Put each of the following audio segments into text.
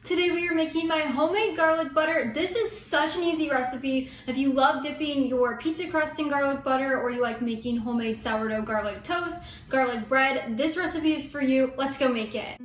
Today we are making my homemade garlic butter. This is such an easy recipe. If you love dipping your pizza crust in garlic butter, or you like making homemade sourdough garlic toast, garlic bread, this recipe is for you. Let's go make it.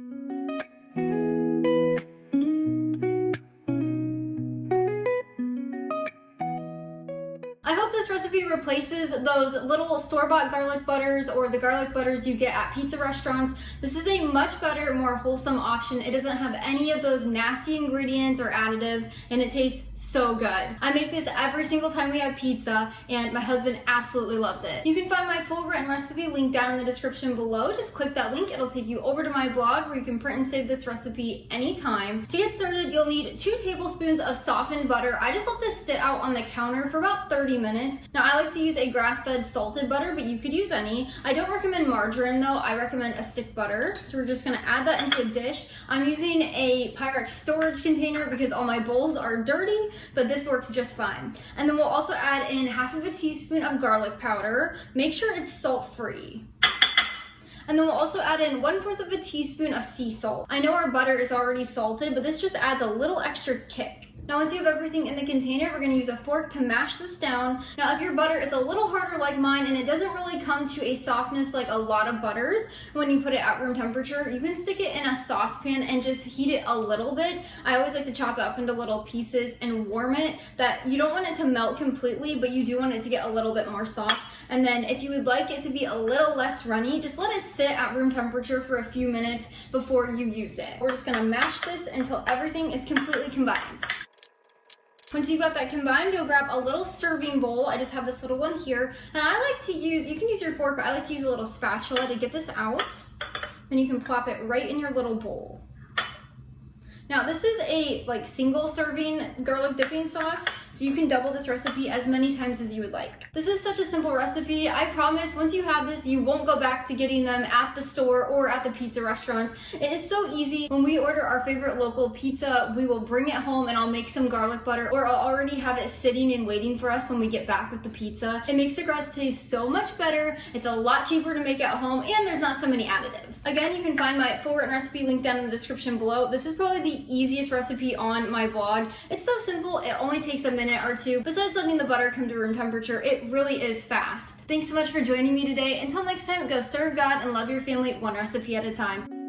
I hope this recipe replaces those little store-bought garlic butters or the garlic butters you get at pizza restaurants. This is a much better, more wholesome option. It doesn't have any of those nasty ingredients or additives, and it tastes so good. I make this every single time we have pizza, and my husband absolutely loves it. You can find my full written recipe linked down in the description below. Just click that link. It'll take you over to my blog where you can print and save this recipe anytime. To get started, you'll need 2 tablespoons of softened butter. I just let this sit out on the counter for about 30 minutes. Now, I like to use a grass-fed salted butter, but you could use any. I don't recommend margarine though. I recommend a stick butter. So we're just gonna add that into a dish. I'm using a Pyrex storage container because all my bowls are dirty, but this works just fine. And then we'll also add in 1/2 teaspoon of garlic powder. Make sure it's salt-free. And then we'll also add in 1/4 teaspoon of sea salt. I know our butter is already salted, but this just adds a little extra kick. Now, once you have everything in the container, we're gonna use a fork to mash this down. Now, if your butter is a little harder like mine and it doesn't really come to a softness like a lot of butters when you put it at room temperature, you can stick it in a saucepan and just heat it a little bit. I always like to chop it up into little pieces and warm it. That you don't want it to melt completely, but you do want it to get a little bit more soft. And then if you would like it to be a little less runny, just let it sit at room temperature for a few minutes before you use it. We're just gonna mash this until everything is completely combined. Once you've got that combined, you'll grab a little serving bowl. I just have this little one here. And I like to use, you can use your fork, but I like to use a little spatula to get this out. Then you can plop it right in your little bowl. Now, this is a single serving garlic dipping sauce, so you can double this recipe as many times as you would like. This is such a simple recipe. I promise once you have this, you won't go back to getting them at the store or at the pizza restaurants. It is so easy. When we order our favorite local pizza, we will bring it home and I'll make some garlic butter, or I'll already have it sitting and waiting for us when we get back with the pizza. It makes the crust taste so much better. It's a lot cheaper to make at home, and there's not so many additives. Again, you can find my full written recipe linked down in the description below. This is probably the easiest recipe on my blog. It's so simple. It only takes a minute or two. Besides letting the butter come to room temperature, it really is fast. Thanks so much for joining me today. Until next time, go serve God and love your family one recipe at a time.